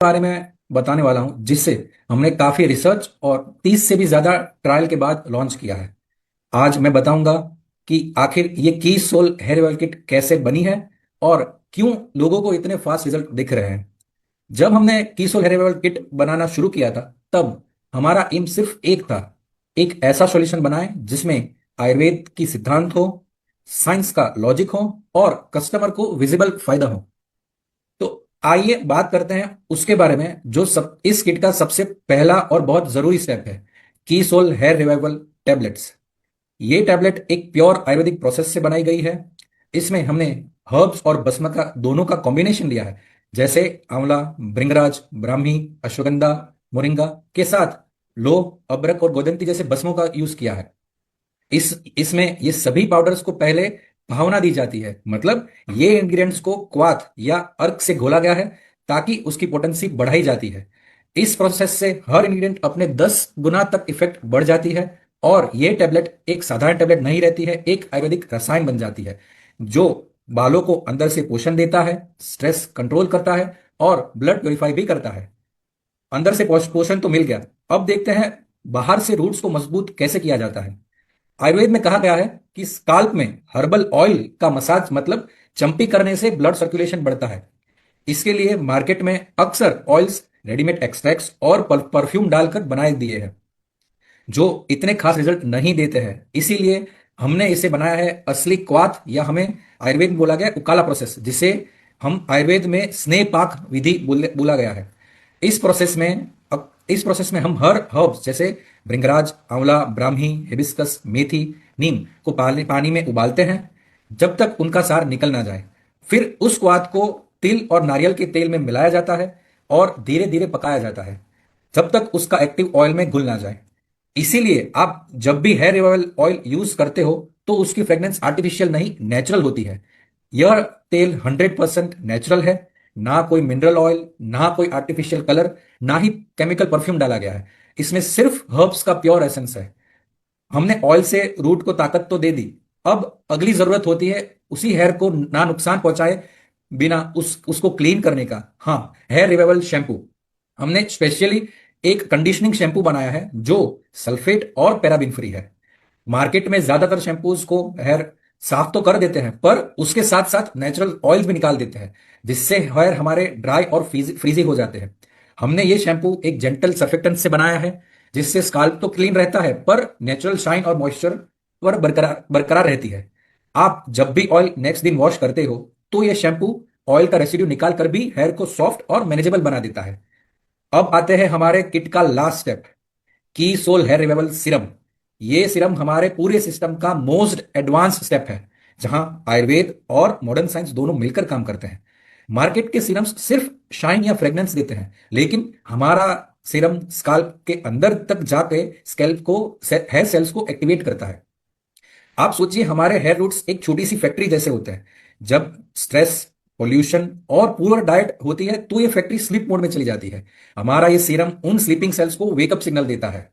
बारे में बताने वाला हूं जिससे हमने काफी रिसर्च और 30 से भी ज्यादा ट्रायल के बाद लॉन्च किया है। आज मैं बताऊंगा कि आखिर ये की सोल हेयर ऑयल किट कैसे बनी है और क्यों लोगों को इतने फास्ट रिजल्ट दिख रहे हैं। जब हमने की सोल हेयर ऑयल किट बनाना शुरू किया था तब हमारा एम सिर्फ एक था, एक ऐसा सॉल्यूशन बनाए जिसमें आयुर्वेद की सिद्धांत हो, साइंस का लॉजिक हो और कस्टमर को विजिबल फायदा हो। तो आइए बात करते हैं उसके बारे में जो सब इस किट का सबसे पहला और बहुत जरूरी स्टेप है, की सोल हेयर रिवाइवल टैबलेट्स। ये टैबलेट एक प्योर आयुर्वेदिक प्रोसेस से बनाई गई है। इसमें हमने हर्ब्स और भस्म का दोनों का कॉम्बिनेशन लिया है, जैसे आंवला, भृंगराज, ब्राह्मी, अश्वगंधा, मोरिंगा के साथ लौंग, अदरक और गोदंती जैसे भस्मों का यूज किया है। इसमें ये सभी पाउडर्स को पहले भावना दी जाती है, मतलब ये इंग्रेडिएंट्स को क्वाथ या अर्क से घोला गया है ताकि उसकी पोटेंसी बढ़ाई जाती है। इस प्रोसेस से हर इंग्रेडिएंट अपने 10 गुना तक इफेक्ट बढ़ जाती है और ये टैबलेट एक साधारण टैबलेट नहीं रहती है, एक आयुर्वेदिक रसायन बन जाती है जो बालों को अंदर से पोषण देता है, स्ट्रेस कंट्रोल करता है और ब्लड प्योरीफाई भी करता है। अंदर से पोषण तो मिल गया, अब देखते हैं बाहर से रूट्स को मजबूत कैसे किया जाता है। आयुर्वेद में कहा गया है कि स्काल्प में हर्बल ऑयल का मसाज मतलब चंपी करने से ब्लड सर्कुलेशन बढ़ता है। इसके लिए मार्केट में अक्सर ऑयल्स, रेडीमेड एक्सट्रैक्ट्स और परफ्यूम डालकर बनाए दिए हैं जो इतने खास रिजल्ट नहीं देते हैं। इसीलिए हमने इसे बनाया है असली क्वाथ, या हमें आयुर्वेद में बोला गया उकाला प्रोसेस, जिसे हम आयुर्वेद में स्नेह पाक विधि बोला गया है। इस प्रोसेस में इस प्रोसेस में हम हर हर्ब्स जैसे भृंगराज, आंवला, ब्राह्मी, हिबिस्कस, मेथी, नीम को पानी में उबालते हैं जब तक उनका सार निकल ना जाए। फिर उस क्वाथ को तिल और नारियल के तेल में मिलाया जाता है और धीरे धीरे पकाया जाता है जब तक उसका एक्टिव ऑयल में घुल ना जाए। इसीलिए आप जब भी हेयर रिवाइवल ऑयल यूज करते हो तो उसकी फ्रेग्रेंस आर्टिफिशियल नहीं, नेचुरल होती है। यह तेल 100% नेचुरल है, ना कोई मिनरल ऑयल, ना कोई आर्टिफिशियल कलर, ना ही केमिकल परफ्यूम डाला गया है। इसमें सिर्फ हर्ब्स का प्योर एसेंस है। हमने ऑयल से रूट को ताकत तो दे दी, अब अगली जरूरत होती है उसी हेयर को ना नुकसान पहुंचाए बिना उसको क्लीन करने का। हाँ, हेयर रिवाइवल शैम्पू। हमने स्पेशली एक कंडीशनिंग शैम्पू बनाया है जो सल्फेट और पैराबिन फ्री है। मार्केट में ज्यादातर शैम्पूज को हेयर साफ तो कर देते हैं पर उसके साथ साथ नेचुरल ऑयल्स भी निकाल देते हैं जिससे हेयर हमारे ड्राई और फ्रीजी हो जाते हैं। हमने ये शैम्पू एक जेंटल सर्फेक्टेंट से बनाया है जिससे स्काल्प तो क्लीन रहता है पर नेचुरल शाइन और मॉइस्चर पर बरकरार बरकरार रहती है। आप जब भी ऑयल नेक्स्ट दिन वॉश करते हो तो ये शैम्पू ऑयल का रेसिड्यू निकाल कर भी हेयर को सॉफ्ट और मैनेजेबल बना देता है। अब आते हैं हमारे किट का लास्ट स्टेप, की सोल हेयर रिवाइवल सिरम। ये सिरम हमारे पूरे सिस्टम का मोस्ट एडवांस स्टेप है जहां आयुर्वेद और मॉडर्न साइंस दोनों मिलकर काम करते हैं। मार्केट के सिरम्स सिर्फ शाइन या फ्रेग्रेंस देते हैं, लेकिन हमारा सिरम स्काल्प के अंदर तक जाके स्कैल्प को, हेयर सेल्स को एक्टिवेट करता है। आप सोचिए हमारे हेयर रूट्स एक छोटी सी फैक्ट्री जैसे होते हैं। जब स्ट्रेस, पोल्यूशन और पुअर डाइट होती है तो ये फैक्ट्री स्लीप मोड में चली जाती है। हमारा ये सीरम उन स्लीपिंग सेल्स को वेकअप सिग्नल देता है।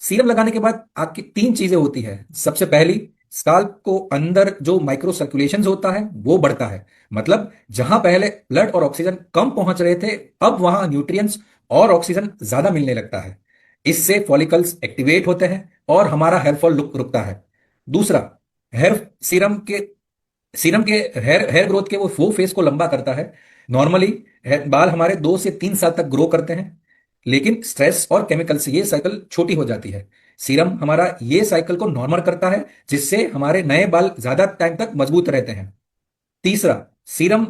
सीरम लगाने के बाद आपकी 3 चीजें होती है। सबसे पहली, स्काल्प को अंदर जो माइक्रो सर्कुलेशन होता है वो बढ़ता है, मतलब जहां पहले ब्लड और ऑक्सीजन कम पहुंच रहे थे अब वहां न्यूट्रिएंट्स और ऑक्सीजन ज्यादा मिलने लगता है। इससे फॉलिकल्स एक्टिवेट होते हैं और हमारा हेयर फॉल रुकता है। दूसरा, हेयर सीरम के सीरम के हेयर हेयर ग्रोथ के वो फेस को लंबा करता है। नॉर्मली बाल हमारे 2 से 3 साल तक ग्रो करते हैं, लेकिन स्ट्रेस और केमिकल से ये साइकिल छोटी हो जाती है। सीरम हमारा ये साइकिल को नॉर्मल करता है जिससे हमारे नए बाल ज्यादा टाइम तक मजबूत रहते हैं। तीसरा, सीरम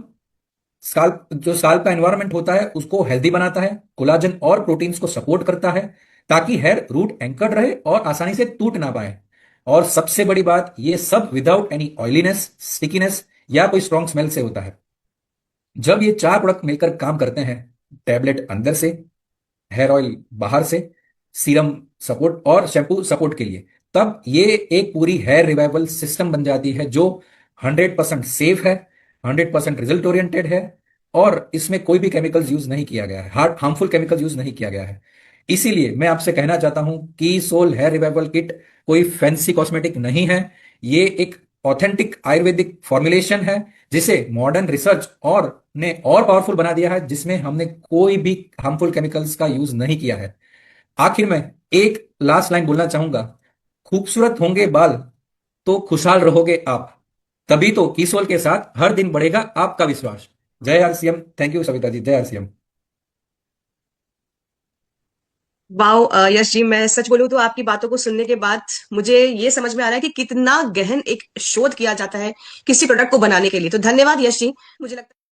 स्काल्प का एनवायरनमेंट होता है उसको हेल्दी बनाता है, कोलाजन और प्रोटीन्स को सपोर्ट करता है ताकि हेयर रूट एंकर्ड रहे और आसानी से टूट ना पाए। और सबसे बड़ी बात, ये सब विदाउट एनी ऑयलीनेस, स्टिकीनेस या कोई स्ट्रॉन्ग स्मेल से होता है। जब ये 4 प्रोडक्ट मिलकर काम करते हैं, टैबलेट अंदर से, हेयर ऑयल बाहर से, सीरम सपोर्ट और शैम्पू सपोर्ट के लिए, तब ये एक पूरी हेयर रिवाइवल सिस्टम बन जाती है जो 100% सेफ है, 100% रिजल्ट ओरिएंटेड है और इसमें कोई भी केमिकल्स यूज नहीं किया गया है, हार्मफुल केमिकल्स यूज नहीं किया गया है। इसीलिए मैं आपसे कहना चाहता हूं कि सोल हेयर रिवाइवल किट कोई फैंसी कॉस्मेटिक नहीं है, ये एक ऑथेंटिक आयुर्वेदिक फॉर्मुलेशन है जिसे मॉडर्न रिसर्च और ने और पावरफुल बना दिया है, जिसमें हमने कोई भी हार्मफुल केमिकल्स का यूज नहीं किया है। आखिर में एक लास्ट लाइन बोलना चाहूंगा, खूबसूरत होंगे बाल तो खुशहाल रहोगे आप, तभी तो कीसोल के साथ हर दिन बढ़ेगा आपका विश्वास। जय RCM. Thank you Savita ji, जय आरसीएम। वाह यश जी, मैं सच बोलूं तो आपकी बातों को सुनने के बाद मुझे ये समझ में आ रहा है कि कितना गहन एक शोध किया जाता है किसी प्रोडक्ट को बनाने के लिए। तो धन्यवाद यश जी। मुझे लगता है